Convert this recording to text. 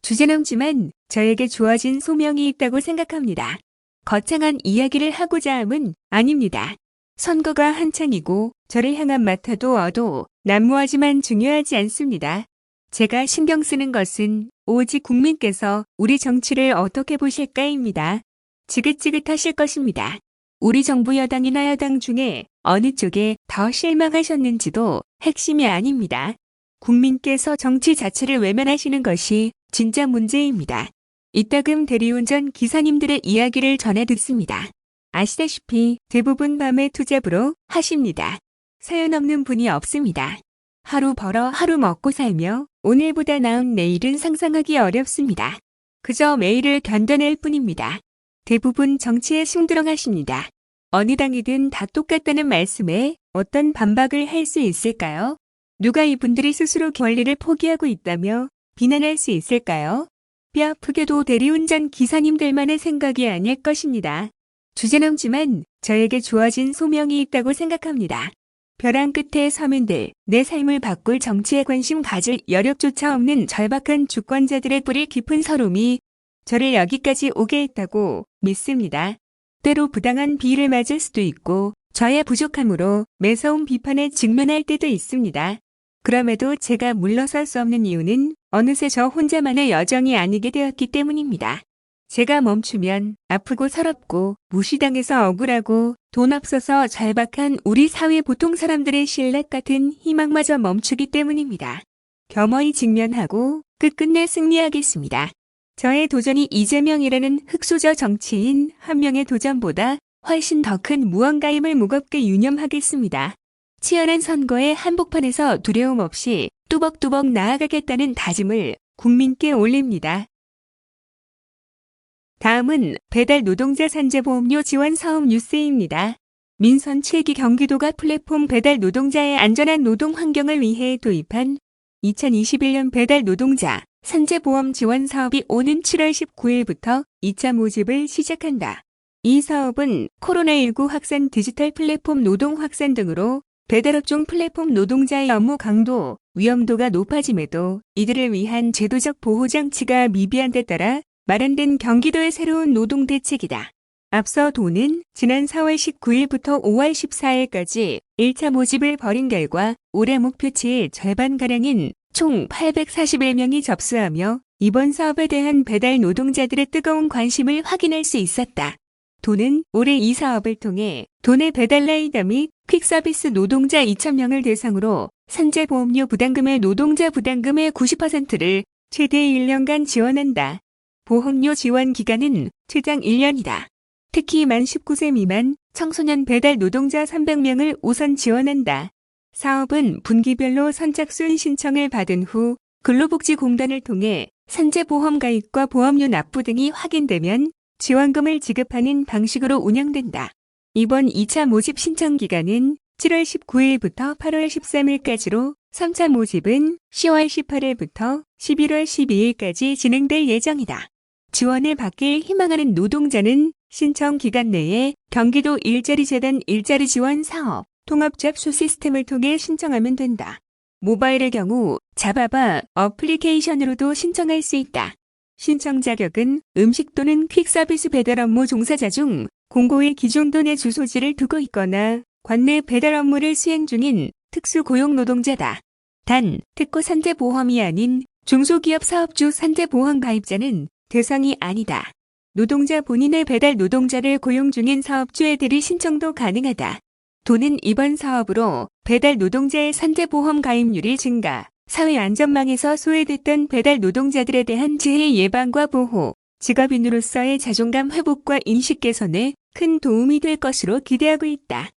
주제넘지만 저에게 주어진 소명이 있다고 생각합니다. 거창한 이야기를 하고자 함은 아닙니다. 선거가 한창이고 저를 향한 마타도 어도 난무하지만 중요하지 않습니다. 제가 신경 쓰는 것은 오직 국민께서 우리 정치를 어떻게 보실까입니다. 지긋지긋하실 것입니다. 우리 정부 여당이나 야당 중에 어느 쪽에 더 실망하셨는지도 핵심이 아닙니다. 국민께서 정치 자체를 외면하시는 것이 진짜 문제입니다. 이따금 대리운전 기사님들의 이야기를 전해 듣습니다. 아시다시피 대부분 밤에 투잡으로 하십니다. 사연 없는 분이 없습니다. 하루 벌어 하루 먹고 살며 오늘보다 나은 내일은 상상하기 어렵습니다. 그저 매일을 견뎌낼 뿐입니다. 대부분 정치에 숭드렁하십니다. 어느 당이든 다 똑같다는 말씀에 어떤 반박을 할 수 있을까요? 누가 이분들이 스스로 권리를 포기하고 있다며 비난할 수 있을까요? 뼈 아프게도 대리운전 기사님들만의 생각이 아닐 것입니다. 주제넘지만 저에게 주어진 소명이 있다고 생각합니다. 벼랑 끝에 서민들, 내 삶을 바꿀 정치에 관심 가질 여력조차 없는 절박한 주권자들의 뿌리 깊은 서름이 저를 여기까지 오게 했다고 믿습니다. 때로 부당한 비위를 맞을 수도 있고 저의 부족함으로 매서운 비판에 직면할 때도 있습니다. 그럼에도 제가 물러설 수 없는 이유는 어느새 저 혼자만의 여정이 아니게 되었기 때문입니다. 제가 멈추면 아프고 서럽고 무시당해서 억울하고 돈 없어서 절박한 우리 사회 보통 사람들의 신락 같은 희망마저 멈추기 때문입니다. 겸허히 직면하고 끝끝내 승리하겠습니다. 저의 도전이 이재명이라는 흑수저 정치인 한 명의 도전보다 훨씬 더 큰 무언가임을 무겁게 유념하겠습니다. 치열한 선거의 한복판에서 두려움 없이 뚜벅뚜벅 나아가겠다는 다짐을 국민께 올립니다. 다음은 배달 노동자 산재보험료 지원 사업 뉴스입니다. 민선 7기 경기도가 플랫폼 배달 노동자의 안전한 노동 환경을 위해 도입한 2021년 배달 노동자 산재보험 지원 사업이 오는 7월 19일부터 2차 모집을 시작한다. 이 사업은 코로나19 확산 디지털 플랫폼 노동 확산 등으로 배달업종 플랫폼 노동자의 업무 강도, 위험도가 높아짐에도 이들을 위한 제도적 보호장치가 미비한 데 따라 마련된 경기도의 새로운 노동 대책이다. 앞서 도는 지난 4월 19일부터 5월 14일까지 1차 모집을 벌인 결과 올해 목표치의 절반가량인 총 841명이 접수하며 이번 사업에 대한 배달 노동자들의 뜨거운 관심을 확인할 수 있었다. 도는 올해 이 사업을 통해 도내 배달라이더 및 퀵서비스 노동자 2,000명을 대상으로 산재보험료 부담금의 노동자 부담금의 90%를 최대 1년간 지원한다. 보험료 지원 기간은 최장 1년이다. 특히 만 19세 미만 청소년 배달 노동자 300명을 우선 지원한다. 사업은 분기별로 선착순 신청을 받은 후 근로복지공단을 통해 산재보험 가입과 보험료 납부 등이 확인되면 지원금을 지급하는 방식으로 운영된다. 이번 2차 모집 신청 기간은 7월 19일부터 8월 13일까지로 3차 모집은 10월 18일부터 11월 12일까지 진행될 예정이다. 지원을 받길 희망하는 노동자는 신청 기간 내에 경기도 일자리재단 일자리 지원 사업 통합잡수 시스템을 통해 신청하면 된다. 모바일의 경우 자바바 어플리케이션으로도 신청할 수 있다. 신청 자격은 음식 또는 퀵서비스 배달 업무 종사자 중 공고의 기존도 내 주소지를 두고 있거나 관내 배달 업무를 수행 중인 특수고용 노동자다. 단, 특고 산재보험이 아닌 중소기업 사업주 산재보험 가입자는 대상이 아니다. 노동자 본인의 배달 노동자를 고용 중인 사업주에 대리 신청도 가능하다. 도는 이번 사업으로 배달 노동자의 산재보험 가입률이 증가, 사회 안전망에서 소외됐던 배달 노동자들에 대한 재해 예방과 보호, 직업인으로서의 자존감 회복과 인식 개선에 큰 도움이 될 것으로 기대하고 있다.